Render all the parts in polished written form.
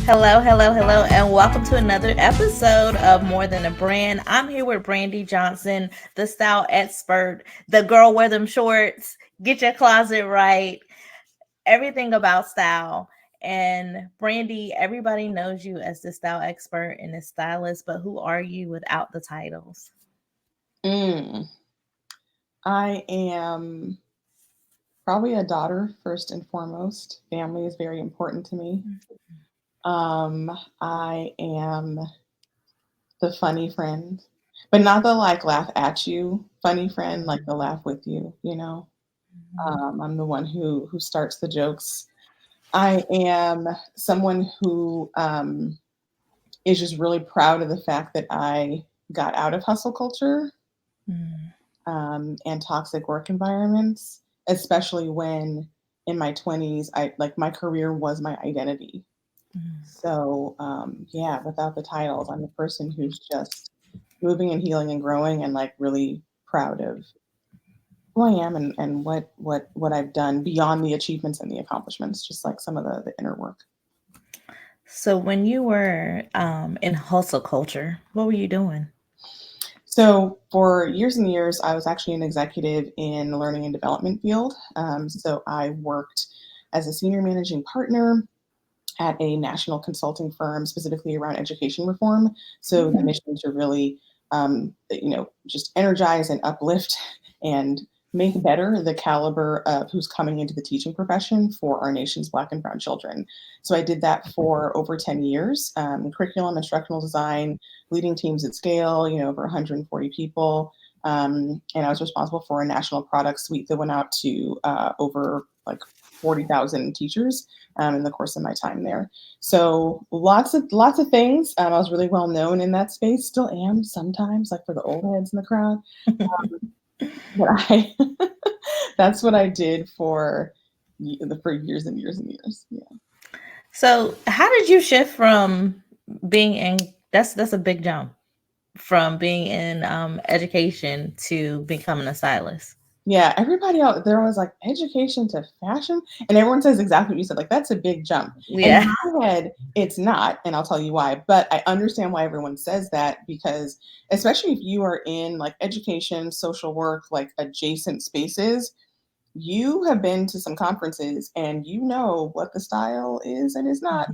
Hello, hello, hello, and welcome to another episode of More Than a Brand. I'm here with Brandeis Johnson, the style expert, the girl wear them shorts, get your closet right, everything about style. And Brandi, everybody knows you as the style expert and the stylist, but who are you without the titles? Mm, I am probably a daughter first and foremost. Family is very important to me. I am the funny friend, but not the like laugh at you funny friend, like the laugh with you. I'm the one who starts the jokes. I am someone who is just really proud of the fact that I got out of hustle culture Mm, and toxic work environments, especially when in my 20s, I like my career was my identity. mm. So, yeah, without the titles, I'm a person who's just moving and healing and growing and like really proud of who I am and what I've done beyond the achievements and the accomplishments, just like some of the inner work. So when you were in hustle culture, what were you doing? So for years and years, I was actually an executive in the learning and development field. So I worked as a senior managing partner at a national consulting firm, specifically around education reform. So the mission to really, just energize and uplift and make better the caliber of who's coming into the teaching profession for our nation's Black and Brown children. So I did that for over 10 years, curriculum, instructional design, leading teams at scale, over 140 people. And I was responsible for a national product suite that went out to over like 40,000 teachers in the course of my time there. So lots of things. I was really well known in that space. Still am sometimes, like for the old heads in the crowd. But I that's what I did for years and years and years. Yeah. So how did you shift from being in that's a big jump from being in education to becoming a stylist? Yeah, everybody out there was like education to fashion, and everyone says exactly what you said. Like that's a big jump. And in Yeah. my head, it's not, and I'll tell you why. But I understand why everyone says that because, especially if you are in like education, social work, like adjacent spaces, you have been to some conferences and you know what the style is and is not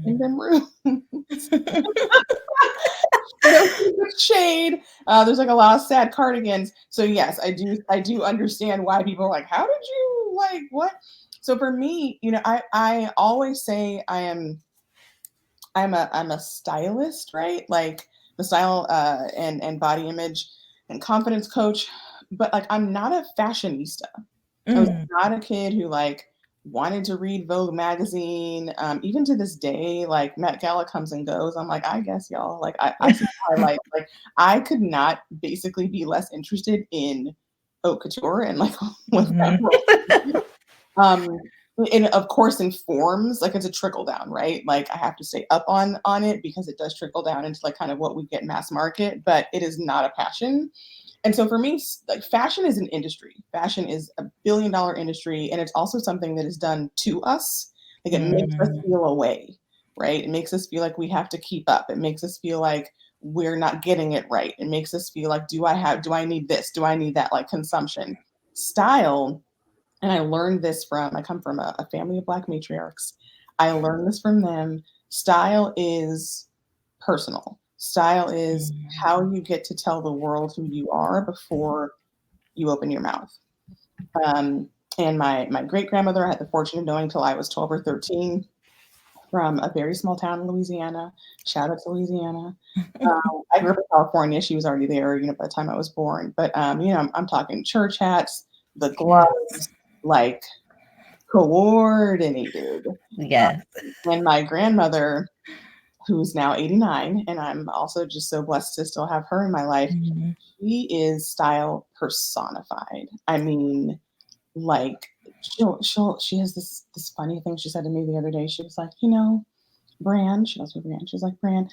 in Mhm. them rooms. No shade. There's like a lot of sad cardigans. So yes, I do understand why people are like, how did you like what? So for me, I always say I'm a stylist, right? Like the style and body image and confidence coach, but like I'm not a fashionista. I was Mm. not a kid who like wanted to read Vogue magazine. Even to this day, like Met Gala comes and goes. I'm like, I guess y'all. Like I see my life. Like I could not basically be less interested in haute couture and like what that Mhm. world. Um, and of course informs like it's a trickle down, right? Like I have to stay up on it because it does trickle down into like kind of what we get mass market, but it is not a passion. And so for me, like fashion is an industry. Fashion is a $1 billion industry, and it's also something that is done to us. Like it makes us Mhm. feel away, right? It makes us feel like we have to keep up. It makes us feel like we're not getting it right. It makes us feel like, do I need this? Do I need that? Like consumption. Style, and I learned this from, I come from a family of Black matriarchs. I learned this from them. Style is personal. Style is how you get to tell the world who you are before you open your mouth. Um, and my great grandmother I had the fortune of knowing till I was 12 or 13 from a very small town in Louisiana. Shout out to Louisiana. I grew up in California. She was already there, by the time I was born. But I'm talking church hats, the Yes. gloves, like coordinated. Yes. And my grandmother, who's now 89, and I'm also just so blessed to still have her in my life, Mhm. she is style personified. I mean, like she has this funny thing she said to me the other day. She was like, Bran, she knows me Bran. She's like, Bran,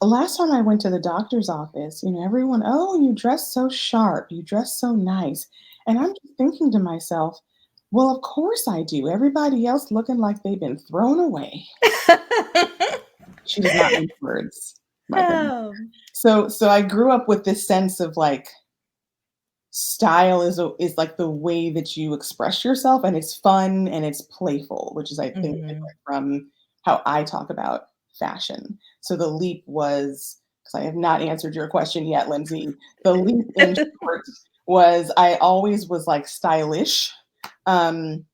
last time I went to the doctor's office, everyone, oh, you dress so sharp, you dress so nice. And I'm just thinking to myself, Well, of course I do. Everybody else looking like they've been thrown away. She does not mince words. My goodness. Oh. So I grew up with this sense of like style is like the way that you express yourself, and it's fun and it's playful, which is I think Mhm. different from how I talk about fashion. So the leap was, because I have not answered your question yet, Lindsay. The leap in short was I always was like stylish. Um,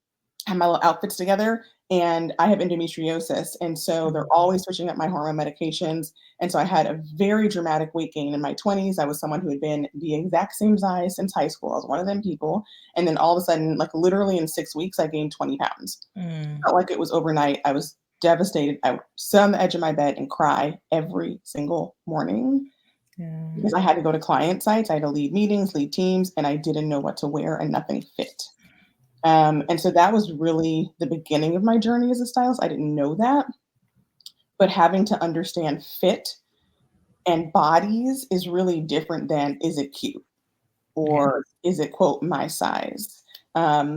have my little outfits together, and I have endometriosis, and so they're Mhm. always switching up my hormone medications, and so I had a very dramatic weight gain in my 20s. I was someone who had been the exact same size since high school. I was one of them people, and then all of a sudden, like literally in 6 weeks, I gained 20 pounds. Mm. Felt like it was overnight. I was devastated. I would sit on the edge of my bed and cry every single morning Yeah. because I had to go to client sites, I had to lead meetings, lead teams, and I didn't know what to wear, and nothing fit. And so that was really the beginning of my journey as a stylist. I didn't know that, but having to understand fit and bodies is really different than is it cute Yeah. or is it quote my size.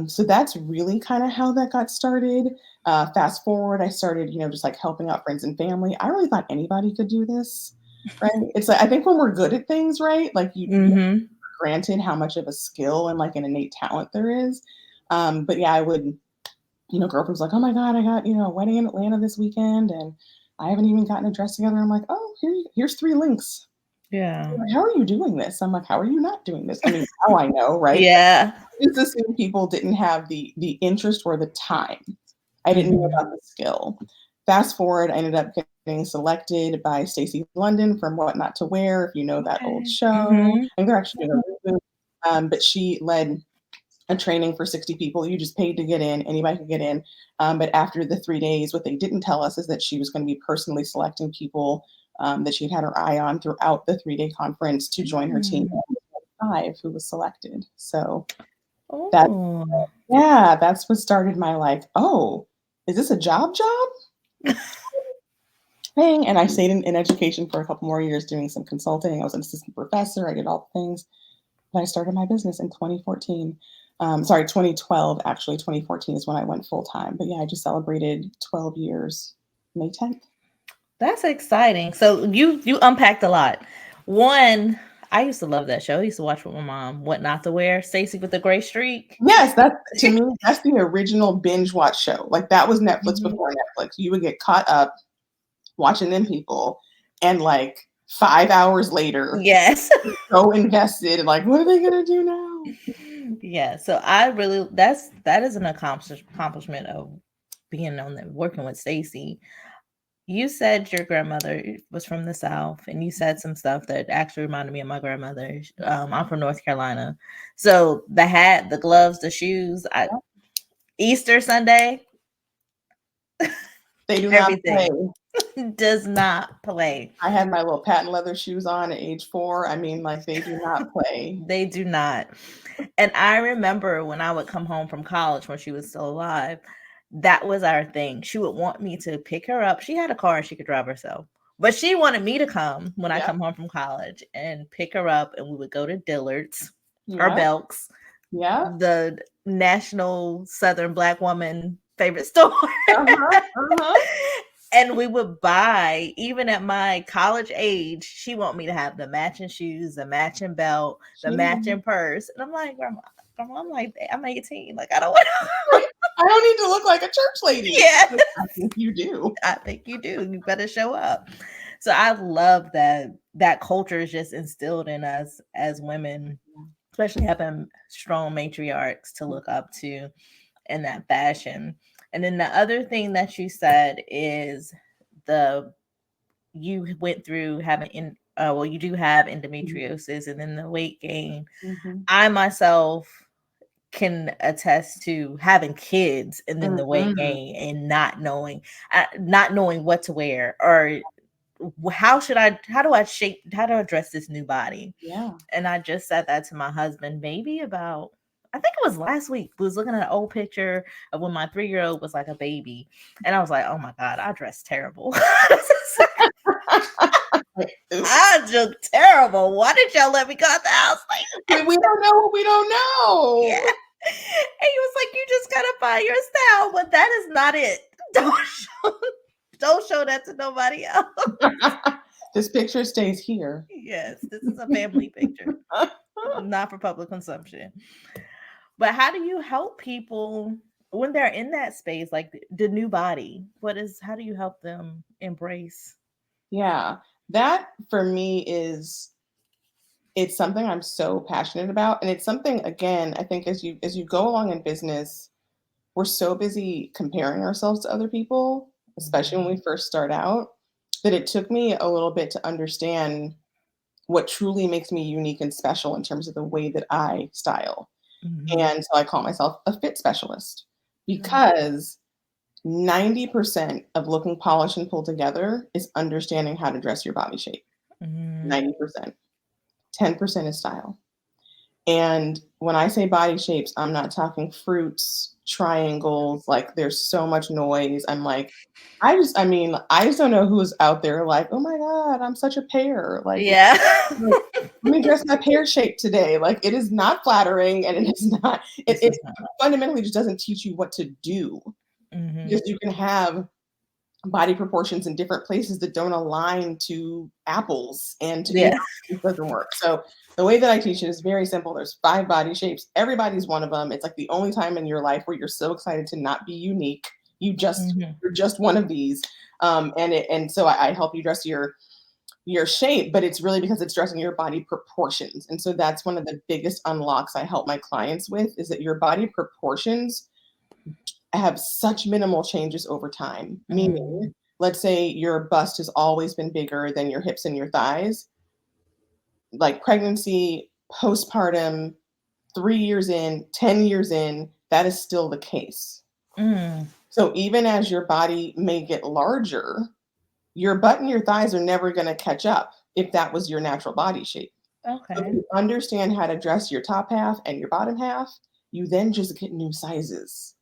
So that's really kind of how that got started. Fast forward, I started, just like helping out friends and family. I really thought anybody could do this, right? It's like I think when we're good at things, right? Like you Mhm. granted how much of a skill and like an innate talent there is. But yeah, I would girlfriend's like, "Oh my god, I got, a wedding in Atlanta this weekend and I haven't even gotten a dress together." I'm like, "Oh, here's 3 links. Yeah. Like, how are you doing this?" I'm like, "How are you not doing this?" I mean, now I know, right? Yeah. I just assumed people didn't have the interest or the time. I didn't know Mhm. about the skill. Fast forward, I ended up getting selected by Stacey London from What Not to Wear, if you know that old Okay. show. Mhm. And they're actually doing a reboot. But she led a training for 60 people. You just paid to get in. Anybody could get in. But after the 3 days, what they didn't tell us is that she was going to be personally selecting people that she'd had her eye on throughout the 3-day conference to join her team. Mm. 5 who was selected. So that, Oh. yeah, that's what started my like, oh, is this a job thing? And I stayed in education for a couple more years doing some consulting. I was an assistant professor. I did all the things. But I started my business in 2014. Sorry, 2012, actually. 2014 is when I went full time. But yeah, I just celebrated 12 years May 10th. That's exciting. So you unpacked a lot. One, I used to love that show. I used to watch with my mom. What Not to Wear. Stacy with the gray streak. Yes, that to me, that's the original binge watch show. Like that was Netflix Mhm. before Netflix. You would get caught up watching them people, and like 5 hours later, Yes. so invested in like, what are they gonna do now? Yeah. So I really that is an accomplishment of being on the working with Stacy. You said your grandmother was from the South, and you said some stuff that actually reminded me of my grandmother. I'm from North Carolina, so the hat, the gloves, the shoes. Easter Sunday, They do not play. everything does not play. I had my little patent leather shoes on at age 4. I mean, like they do not play. They do not. And I remember when I would come home from college when she was still alive, that was our thing. She would want me to pick her up. She had a car and she could drive herself. But she wanted me to come when I Yeah, come home from college and pick her up, and we would go to Dillard's or yeah, Belk's, yeah. the national Southern Black woman favorite store. Uh-huh, uh-huh. And we would buy, even at my college age, she want me to have the matching shoes, the matching belt, the She knew. matching purse. And I'm like, grandma, I'm like, I'm 18. Like, I don't want Right? I don't need to look like a church lady. Yeah, Like, I think you do. I think you do. You better show up. So I love that culture is just instilled in us as women, especially having strong matriarchs to look up to in that fashion. And then the other thing that you said is the you went through having well, you do have Mhm, endometriosis and then the weight gain. mhm, I myself can attest to having kids and then the weight mhm. gain and not knowing what to wear or how do I dress this new body. Yeah. And I just said that to my husband maybe about, I think it was last week. We was looking at an old picture of when my 3-year-old was like a baby. And I was like, oh my God, I dress terrible. Like, oops. I look terrible. Why did y'all let me go out the house like We don't know what we don't know. yeah? And he was like, "You just gotta find your style, but that is not it. Don't show that to nobody else." This picture stays here. Yes, this is a family picture, not for public consumption. But how do you help people when they're in that space, like the new body? How do you help them embrace? Yeah, that for me is it's something I'm so passionate about, and it's something again, I think as you go along in business, we're so busy comparing ourselves to other people, especially when we first start out, that it took me a little bit to understand what truly makes me unique and special in terms of the way that I style. Mhm. And so I call myself a fit specialist Mm, because 90% of looking polished and pulled together is understanding how to dress your body shape. mhm. 90%. 10% is style. And when I say body shapes, I'm not talking fruits, triangles, like there's so much noise. I'm like, I just don't know who's out there like, oh my God, I'm such a pear. Like, Yeah. let me dress my pear shape today. Like, it is not flattering and it is not, It's it just not. fundamentally just doesn't teach you what to do Mhm. because you can have body proportions in different places that don't align to apples and to, Yeah. it doesn't work. So the way that I teach it is very simple. There's 5 body shapes. Everybody's one of them. It's like the only time in your life where you're so excited to not be unique. Mhm. You're just one of these. And so I help you dress your shape, but it's really because it's dressing your body proportions. And so that's one of the biggest unlocks I help my clients with is that your body proportions have such minimal changes over time. Mm. Meaning, let's say your bust has always been bigger than your hips and your thighs, like pregnancy, postpartum, 3 years in, 10 years in, that is still the case. Mm. So even as your body may get larger, your butt and your thighs are never going to catch up if that was your natural body shape. So if Okay. you understand how to dress your top half and your bottom half, you then just get new sizes.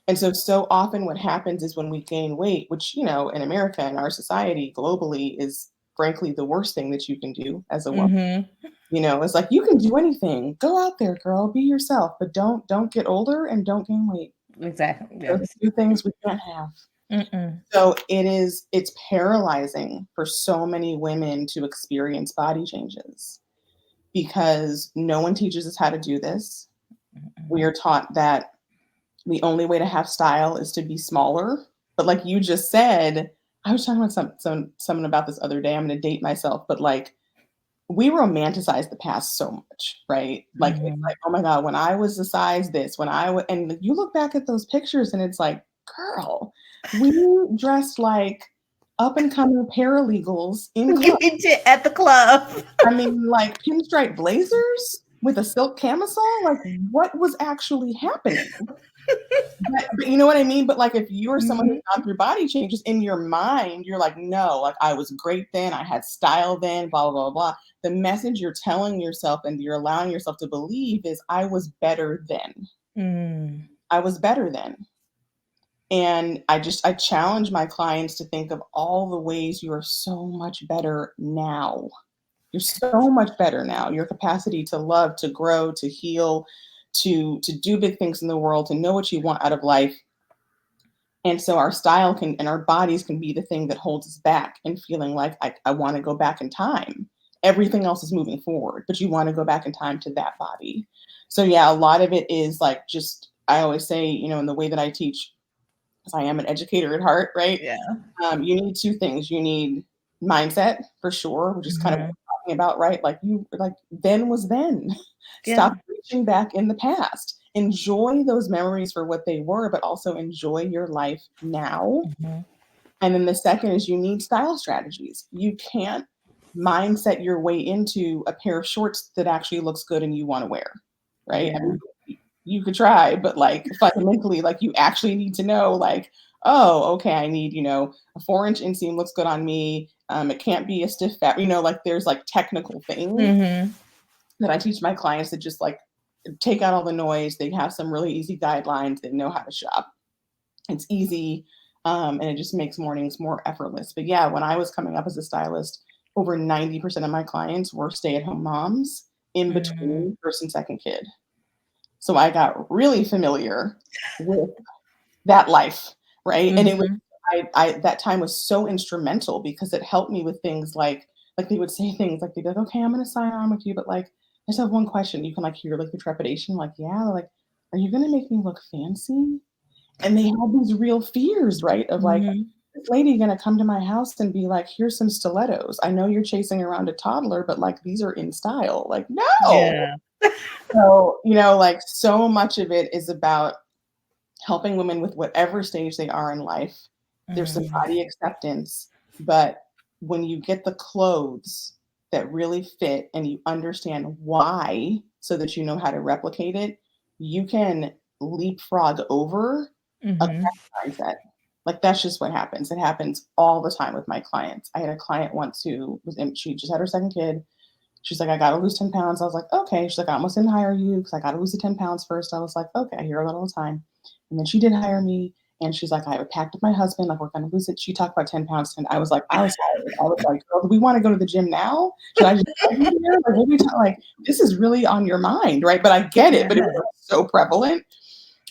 And so, so often what happens is when we gain weight, which, in America and our society globally is frankly the worst thing that you can do as a woman. Mhm. It's like you can do anything. Go out there, girl, be yourself, but don't get older and don't gain weight. Exactly. Those are Yes. 2 things we can't have. Mm-mm. So it's paralyzing for so many women to experience body changes because no one teaches us how to do this. We Mm-mm. are taught that the only way to have style is to be smaller. But like you just said, I was talking about someone about this other day. I'm going to date myself, but like we romanticize the past so much, right? Like it's Mhm. like, oh my god, when I was the size this, when I was, and you look back at those pictures, and it's like, girl, we dressed like up and coming paralegals in clubs. At the club. I mean, like pinstripe blazers with a silk camisole. Like, what was actually happening? But you know what I mean? But like if you're someone who's Mhm. gone through body changes in your mind, you're like, no, like I was great then, I had style then, blah, blah, blah, blah. The message you're telling yourself and you're allowing yourself to believe is I was better then. Mm. I was better then. And I challenge my clients to think of all the ways you are so much better now. You're so much better now. Your capacity to love, to grow, to heal, to do big things in the world, to know what you want out of life. And so our style can and our bodies can be the thing that holds us back and feeling like I want to go back in time. Everything else is moving forward, but you want to go back in time to that body. So yeah, a lot of it is like just I always say, in the way that I teach, because I am an educator at heart, right? Yeah. You need 2 things. You need mindset for sure, which is kind of what Mhm. we're talking about, right? Like you like then was then. Yeah. Stop reaching back in the past. Enjoy those memories for what they were, but also enjoy your life now. Mhm. And then the second is you need style strategies. You can't mindset your way into a pair of shorts that actually looks good and you want to wear, right? I Yeah. mean, you could try, but like fundamentally, like you actually need to know, like, oh, okay, I need, a 4-inch inseam looks good on me. It can't be a stiff fat, like there's like technical things Mhm. that I teach my clients to just like take out all the noise. They have some really easy guidelines. They know how to shop. It's easy, and it just makes mornings more effortless. But yeah, when I was coming up as a stylist, over 90% of my clients were stay-at-home moms in Mm. between first and second kid. So I got really familiar with that life, right? And it was Mhm. I that time was so instrumental because it helped me with things like they would say things like they'd be like, okay, I'm gonna sign on with you, but like I just have one question. You can like hear like the trepidation, like, yeah, they're like, are you gonna make me look fancy? And they had these real fears, right? Of like, Mhm. this lady gonna come to my house and be like, here's some stilettos. I know you're chasing around a toddler, but like these are in style. Like, no. Yeah. So, like so much of it is about helping women with whatever stage they are in life. There's some Mhm. body acceptance, but when you get the clothes that really fit and you understand why so that you know how to replicate it, you can leapfrog over a Mhm. mindset. Like that's just what happens. It happens all the time with my clients. I had a client once who was she just had her second kid. She's like, I gotta lose 10 pounds. I was like, okay. She's like, I almost didn't hire you because I gotta lose the 10 pounds first. I was like, okay, here a little time. And then she did hire me. And she's like, I have a pact with my husband, like we're gonna lose it. She talked about 10 pounds. And I was like, I was tired. I was like, girl, do we want to go to the gym now? Should I just drive you here? Like, what are we talking? Like, this is really on your mind, right? But I get it, but it was Yes. like, so prevalent.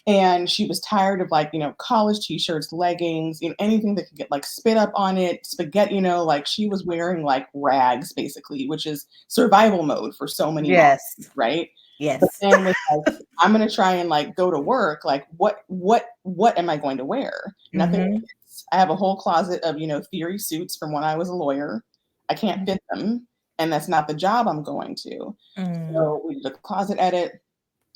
And she was tired of like, college t-shirts, leggings, anything that could get like spit up on it, spaghetti, like she was wearing like rags basically, which is survival mode for so many moms, Yes. right? But Yes. then with like, I'm gonna try and like go to work, like what am I going to wear? Nothing Mhm. fits. I have a whole closet of, theory suits from when I was a lawyer. I can't fit them, and that's not the job I'm going to. Mm. So we did a closet edit,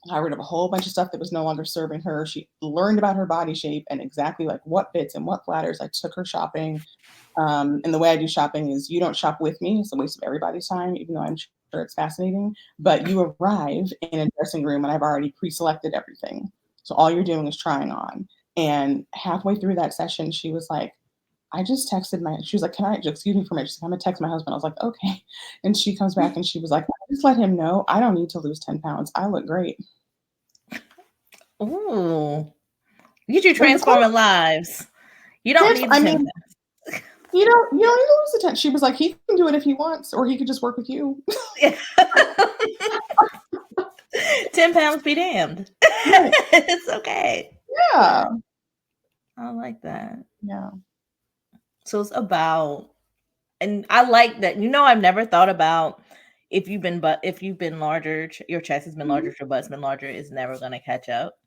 got rid of a whole bunch of stuff that was no longer serving her. She learned about her body shape and exactly like what fits and what flatters. I took her shopping. And the way I do shopping is you don't shop with me. It's a waste of everybody's time, even though I'm sure it's fascinating. But you arrive in a dressing room and I've already pre-selected everything. So all you're doing is trying on. And halfway through that session, she was like, I just texted she was like, can I, excuse me for a minute. She's like, I'm gonna text my husband. I was like, okay. And she comes back and she was like, just let him know I don't need to lose 10 pounds. I look great. Ooh. Get you Was transforming lives. You don't it? need the I 10 mean, you don't need to lose the 10. She was like, he can do it if he wants, or he could just work with you. pounds. 10 pounds be damned. Right. It's okay. Yeah. I like that. Yeah. So it's about, and I like that. I've never thought about if you've been larger, your chest has been Mhm. larger, your butt's been larger, it's never gonna catch up.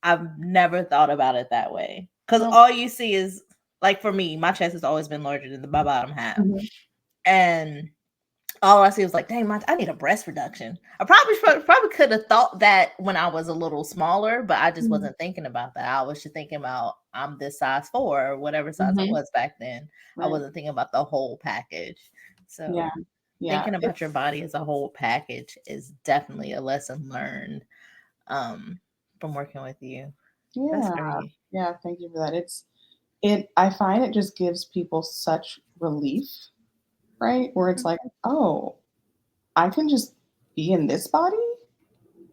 I've never thought about it that way. Because No. all you see is, like, for me, my chest has always been larger than my bottom half. Mhm. And all I see was like, dang, I need a breast reduction. I probably could have thought that when I was a little smaller, but I just Mhm. wasn't thinking about that. I was just thinking about I'm this size 4 or whatever size I Mhm. was back then. I Right. wasn't thinking about the whole package. Yeah. So Yeah. thinking about your body as a whole package is definitely a lesson learned um from working with you. That's Yeah. great. Yeah. Thank you for that. I find it just gives people such relief, right? Where it's like, oh, I can just be in this body.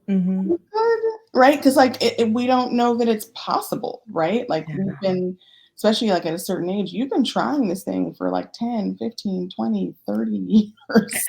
Mm-hmm. Good, right? Because like we don't know that it's possible, right? Like we've Yeah. been, especially like at a certain age, you've been trying this thing for like 10, 15, 20, 30 years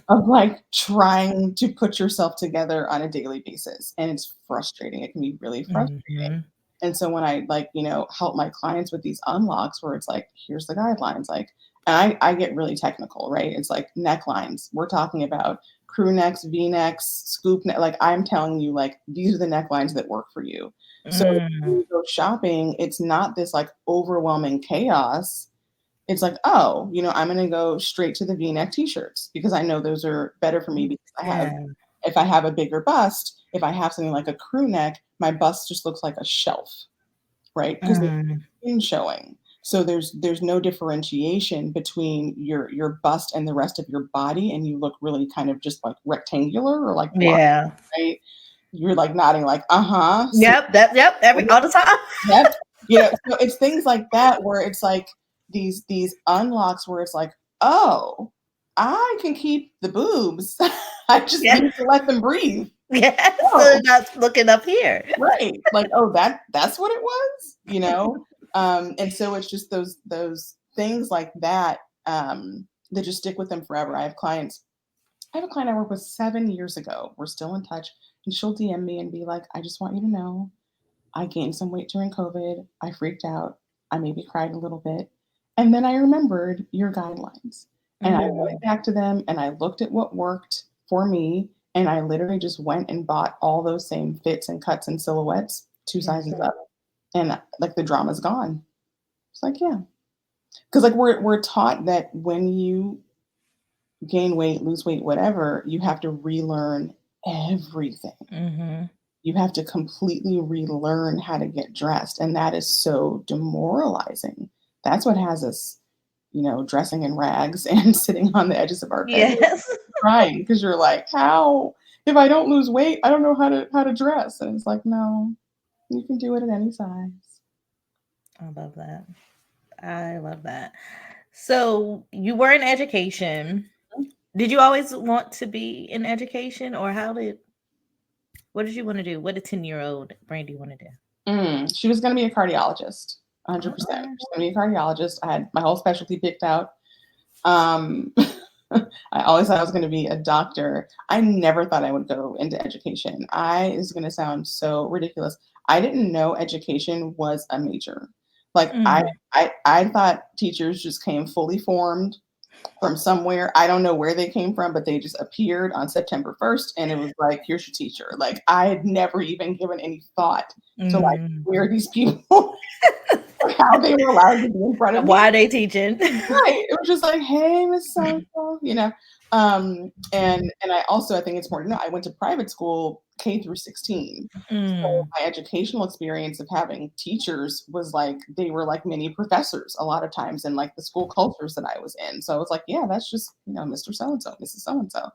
of like trying to put yourself together on a daily basis. And it's frustrating. It can be really frustrating. Mm-hmm. And so when I like, help my clients with these unlocks where it's like, here's the guidelines, like, and I get really technical, right? It's like necklines. We're talking about crew necks, V necks, scoop neck. Like I'm telling you, like, these are the necklines that work for you. So when Mm. you go shopping, it's not this like overwhelming chaos. It's like, oh, I'm going to go straight to the V-neck t-shirts because I know those are better for me because Yeah. if I have a bigger bust, if I have something like a crew neck, my bust just looks like a shelf, right? Because there's Mm. skin showing. So there's no differentiation between your bust and the rest of your body, and you look really kind of just like rectangular or like block, Yeah. right? You're like nodding like, uh-huh. See, Yep. Every all the time. yep. So it's things like that where it's like these unlocks where it's like, oh, I can keep the boobs. I just Yeah. need to let them breathe. Yeah. So they're Oh, not looking up here. right. Like, oh, that's what it was. And so it's just those things like that that just stick with them forever. I have clients I have a client I worked with 7 years ago. We're still in touch, and she'll DM me and be like, I just want you to know I gained some weight during COVID. I freaked out. I maybe cried a little bit. And then I remembered your guidelines. And I went Mm, back to them and I looked at what worked for me. And I literally just went and bought all those same fits and cuts and silhouettes, two yes. sizes up. And like the drama's gone. It's like, yeah. Because like we're taught that when you gain weight, lose weight, whatever, you have to relearn everything. Mm-hmm. You have to completely relearn how to get dressed, and that is so demoralizing. That's what has us, dressing in rags and sitting on the edges of our bed Yes. crying because you're like, how? If I don't lose weight, I don't know how to dress. And it's like, no, you can do it at any size. I love that. I love that. So you were in education. Did you always want to be in education, or what did you want to do? What did 10-year-old Brandy want to do? She was going to be a cardiologist, 100%. Okay. She's going to be a cardiologist. I had my whole specialty picked out. Um, I always thought I was going to be a doctor. I never thought I would go into education. This is going to sound so ridiculous. I didn't know education was a major. Like Mm. I thought teachers just came fully formed from somewhere. I don't know where they came from, but they just appeared on September 1st and it was like, here's your teacher. Like I had never even given any thought to like Mm. where these people how they were allowed to be in front of me. Why are they teaching? Right. It was just like, hey, Miss So-and-so. And I think it's important to know I went to private school K through 16. So Mm. my educational experience of having teachers was like they were like mini professors a lot of times in like the school cultures that I was in. So I was like, yeah, that's just, Mr. So and so, Mrs. So and so.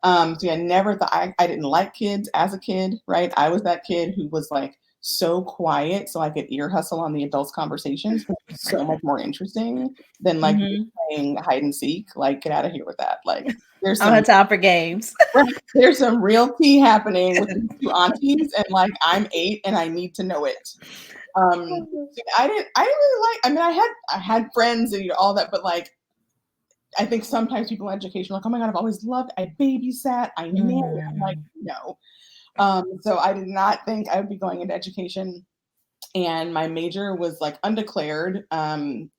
So yeah, never thought I didn't like kids as a kid, right? I was that kid who was like so quiet so I could ear hustle on the adults' conversations because it was so much more interesting than like Hmm. playing hide and seek. Like, get out of here with that. Like, there's I don't some have time for games. right, there's some real tea happening with these two aunties, and like I'm 8 and I need to know it. So I didn't really like. I mean, I had friends and all that, but like I think sometimes people in education are like, oh my god, I've always loved. I babysat. I nanny. I'm like, Mm. no. So I did not think I would be going into education, and my major was like undeclared. And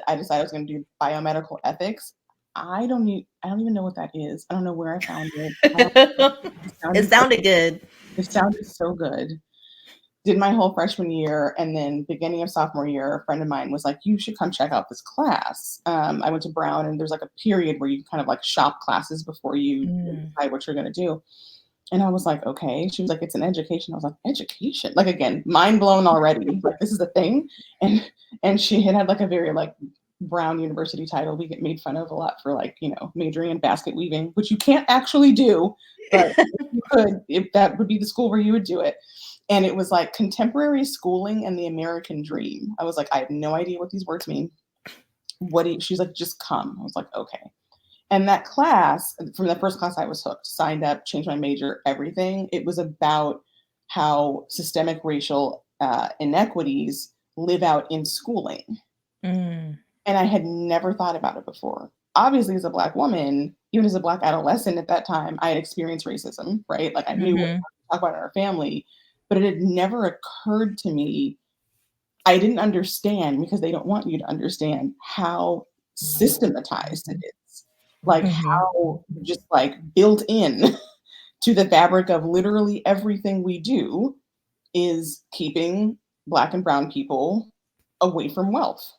I decided I was going to do biomedical ethics. I don't even know what that is. I don't know where I found it. It It sounded so, sounded good. it sounded so good. Did my whole freshman year, and then beginning of sophomore year, a friend of mine was like, "You should come check out this class." I went to Brown, and there's like a period where you kind of like shop classes before you Mm. decide what you're going to do. And I was like, okay. She was like, it's an education. I was like, education? Like again, mind blown already. Like this is a thing. And she had like a very like Brown University title. We get made fun of a lot for like, majoring in basket weaving, which you can't actually do, but if you could, if that would be the school where you would do it. And it was like contemporary schooling and the American dream. I was like, I have no idea what these words mean. She's like, just come. I was like, okay. And that class, from the first class I was hooked, signed up, changed my major, everything. It was about how systemic racial inequities live out in schooling. Mm. And I had never thought about it before. Obviously, as a Black woman, even as a Black adolescent at that time, I had experienced racism, right? Like I knew what to Mhm. talk about in our family, but it had never occurred to me. I didn't understand because they don't want you to understand how systematized it is. Like Mhm. how just like built in to the fabric of literally everything we do is keeping Black and brown people away from wealth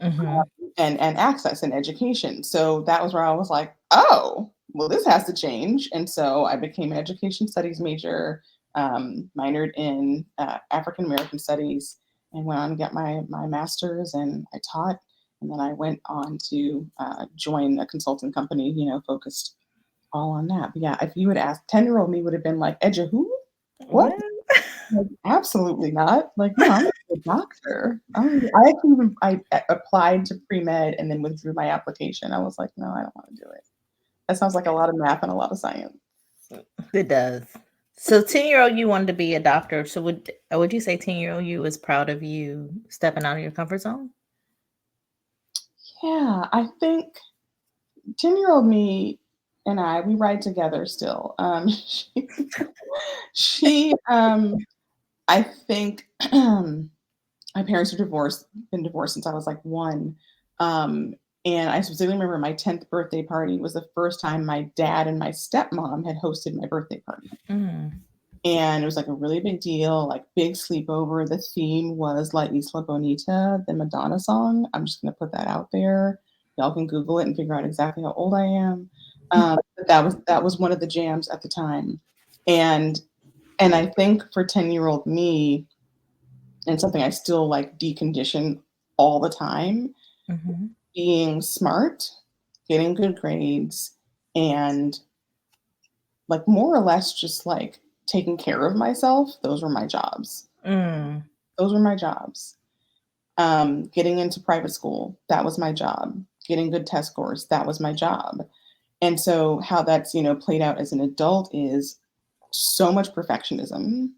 Mhm. and access and education. So that was where I was like, oh, well, this has to change. And so I became an education studies major, minored in African American studies, and went on to get my master's. And I taught, and then I went on to join a consulting company, focused all on that. But yeah, if you would ask 10-year-old me, would have been like, Edja, who? What? Well, Like, absolutely not. Like, no, I'm a doctor. I actually applied to pre-med and then withdrew my application. I was like, no, I don't want to do it. That sounds like a lot of math and a lot of science. it does. So 10-year-old you wanted to be a doctor. So would you say 10-year-old you was proud of you stepping out of your comfort zone? Yeah, I think 10-year-old me. and we ride together still. She I think my parents are divorced, been divorced since I was like one. Um, and I specifically remember my 10th birthday party was the first time my dad and my stepmom had hosted my birthday party. Mm. And it was like a really big deal, like big sleepover. The theme was La Isla Bonita, the Madonna song. I'm just going to put that out there. Y'all can Google it and figure out exactly how old I am. But that was one of the jams at the time. And I think for 10-year-old me, and something I still like decondition all the time, Mm-hmm. being smart, getting good grades, and like more or less just like taking care of myself. Those were my jobs. Mm. Those were my jobs. Getting into private school, that was my job. Getting good test scores, that was my job. And so how that's, played out as an adult is so much perfectionism,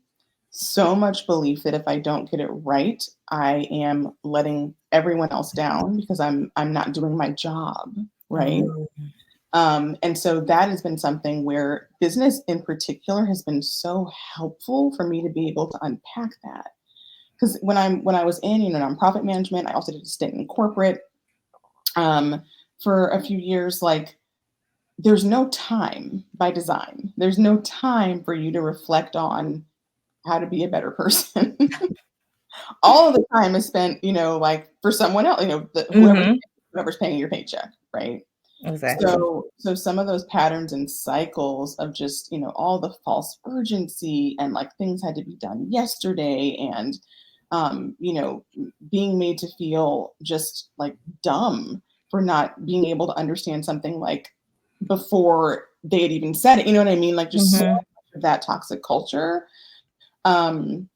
so much belief that if I don't get it right, I am letting everyone else down because I'm not doing my job, right? Oh. And so that has been something where business in particular has been so helpful for me to be able to unpack that. Because when I was in nonprofit management, I also did a stint in corporate for a few years. Like there's no time by design. There's no time for you to reflect on how to be a better person. All of the time is spent, like for someone else, Mm-hmm. whoever's paying your paycheck, right? Exactly. So some of those patterns and cycles of just, all the false urgency and like things had to be done yesterday and, being made to feel just like dumb for not being able to understand something like before they had even said it. You know what I mean? Like just so Mm-hmm. much of that toxic culture. Um,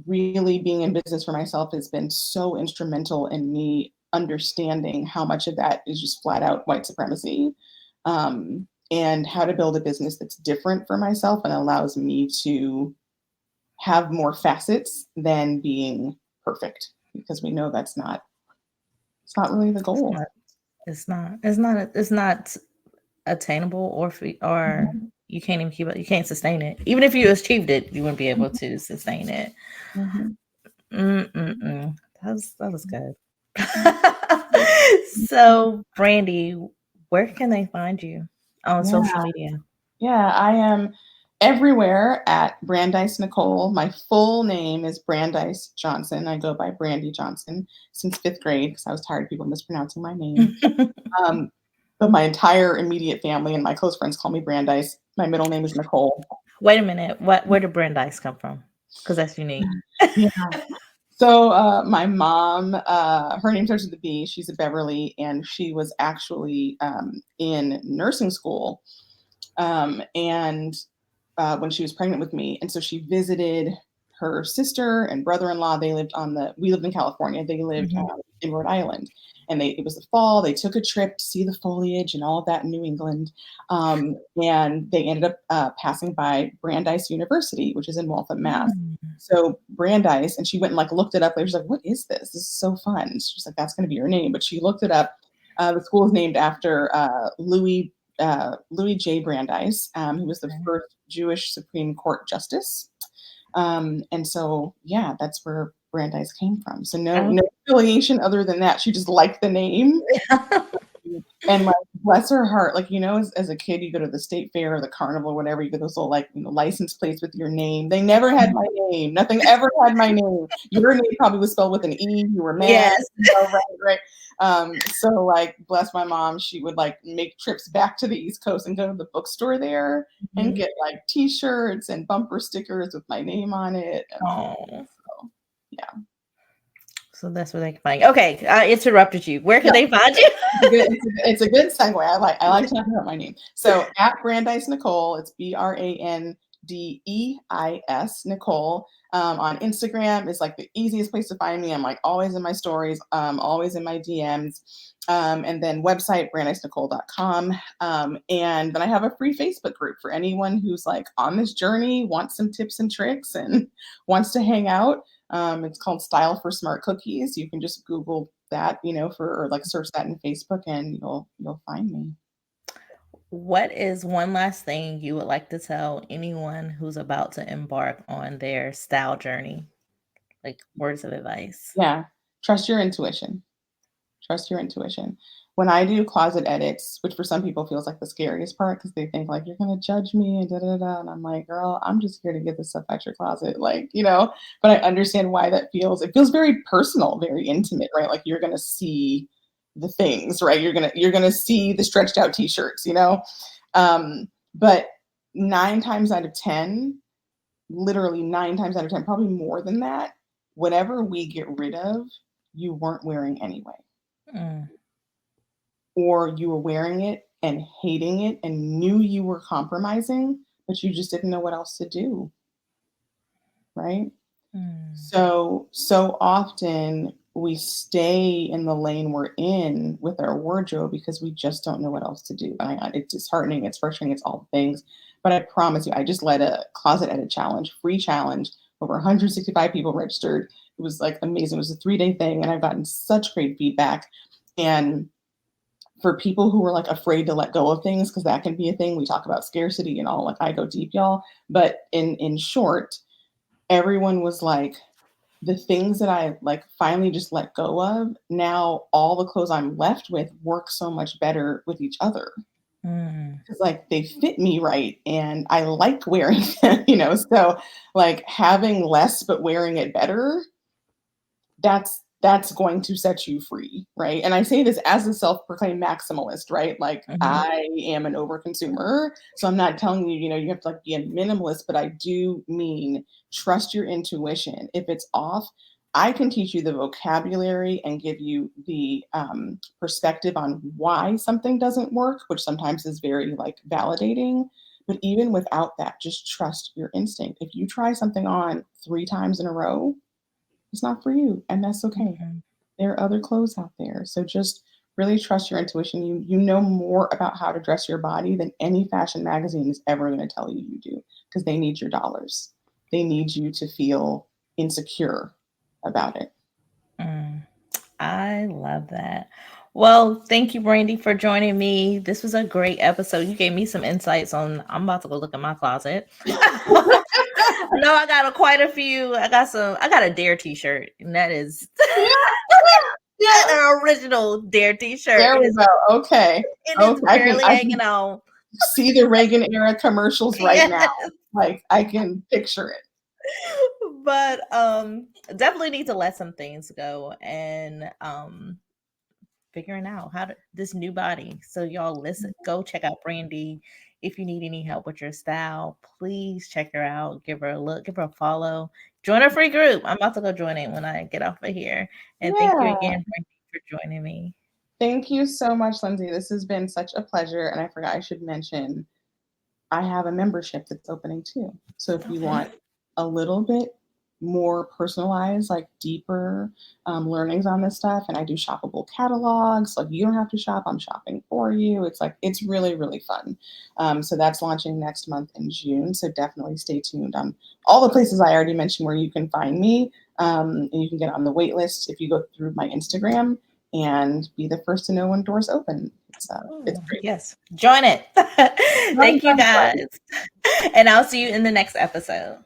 really being in business for myself has been so instrumental in me understanding how much of that is just flat out white supremacy, and how to build a business that's different for myself and allows me to have more facets than being perfect, because we know it's not really the It's goal. not. It's not. It's not. It's not attainable, or Mhm. you can't even keep it. You can't sustain it. Even if you achieved it, you wouldn't be able to sustain it. Mhm. Mm-mm-mm. That was good. Mhm. So, Brandy, where can they find you on social Yeah. media? Yeah, I am everywhere at Brandeis Nicole. My full name is Brandeis Johnson. I go by Brandi Johnson since fifth grade because I was tired of people mispronouncing my name. Um, but my entire immediate family and my close friends call me Brandeis. My middle name is Nicole. Wait a minute. Where did Brandeis come from? Because that's unique. Yeah. So my mom, her name starts with a B. She's a Beverly, and she was actually in nursing school. And when she was pregnant with me. And so she visited her sister and brother-in-law. We lived in California. They lived Mhm. in Rhode Island. And it was the fall. They took a trip to see the foliage and all of that in New England. And they ended up passing by Brandeis University, which is in Waltham, Mass. Mm. So Brandeis, and she went and like looked it up. She was like, "What is this? This is so fun." She's like, "That's going to be your name." But she looked it up. The school is named after Louis J. Brandeis, who was the Okay. first Jewish Supreme Court justice. And so, yeah, that's where Brandeis came from. So Oh. no affiliation other than that. She just liked the name. And like, bless her heart, like, as a kid, you go to the state fair or the carnival or whatever, you get those little like, license plates with your name. They never had my name. Nothing ever had my name. Your name probably was spelled with an E. You were mad. Yes. Right, right. So like, bless my mom, she would like make trips back to the East Coast and go to the bookstore there and Mhm. get like T-shirts and bumper stickers with my name on it and all. Oh. So yeah. So that's where they can find you. Okay, I interrupted you. Where can Yeah. they find you? It's a good segue. I like talking about my name. So at Brandeis Nicole, it's Brandeis Nicole. On Instagram is like the easiest place to find me. I'm like always in my stories, always in my DMs. And then website brandeisnicole.com. And then I have a free Facebook group for anyone who's like on this journey, wants some tips and tricks, and wants to hang out. It's called Style for Smart Cookies. You can just Google that, or like search that in Facebook, and you'll find me. What is one last thing you would like to tell anyone who's about to embark on their style journey? Like words of advice. Yeah. Trust your intuition. Trust your intuition. When I do closet edits, which for some people feels like the scariest part because they think like you're gonna judge me and da da da, and I'm like, girl, I'm just here to get this stuff out your closet, like you know. But I understand why that feels. It feels very personal, very intimate, right? Like you're gonna see the things, right? You're gonna see the stretched out t-shirts, you know. But 9 times out of 10, literally 9 times out of 10, probably more than that, whatever we get rid of, you weren't wearing anyway, Mm, or you were wearing it and hating it and knew you were compromising, but you just didn't know what else to do, right? mm, So often we stay in the lane we're in with our wardrobe because we just don't know what else to do. And it's disheartening, it's frustrating, it's all things. But I promise you, I just led a closet edit challenge, free challenge. Over 165 people registered. It was like amazing. It was a 3-day thing, and I've gotten such great feedback. And for people who are like afraid to let go of things, because that can be a thing. We talk about scarcity and all. Like I go deep, y'all. But in short, everyone was like, the things that I like finally just let go of, now all the clothes I'm left with work so much better with each other. mm, Because like they fit me right and I like wearing them, you know. So like having less but wearing it better, that's going to set you free, right? And I say this as a self-proclaimed maximalist, right? Like mhm, I am an overconsumer, so I'm not telling you, you know, you have to like be a minimalist, but I do mean trust your intuition. If it's off, I can teach you the vocabulary and give you the perspective on why something doesn't work, which sometimes is very like validating. But even without that, just trust your instinct. If you try something on 3 times in a row, it's not for you, and that's okay. mhm, There are other clothes out there. So just really trust your intuition. You know more about how to dress your body than any fashion magazine is ever going to tell you you do, because they need your dollars. They need you to feel insecure about it. mm. I love that. Well, thank you, Brandy, for joining me. This was a great episode. You gave me some insights on. I'm about to go look in my closet. I know I got quite a few. I got some. I got a Dare T-shirt, and that is Yeah, yeah. an original Dare T-shirt. There we go. Okay. It is Okay. I can barely I hanging can on. see the Reagan era commercials right now. Yes, Like I can picture it. but definitely need to let some things go and figuring out how to this new body. So y'all listen, go check out Brandy. If you need any help with your style, please check her out. Give her a look, give her a follow. Join our free group. I'm about to go join it when I get off of here. And thank you Yeah. again, Brandy, for joining me. Thank you so much, Lindsay. This has been such a pleasure. And I forgot I should mention I have a membership that's opening too. So if you Okay. want a little bit more personalized, like deeper learnings on this stuff, and I do shoppable catalogs. Like you don't have to shop; I'm shopping for you. It's like it's really really fun. So that's launching next month in June. So definitely stay tuned on all the places I already mentioned where you can find me, and you can get on the wait list if you go through my Instagram and be the first to know when doors open. It's Oh, great. yes. Join it. Done, Thank you done, done. guys. And I'll see you in the next episode.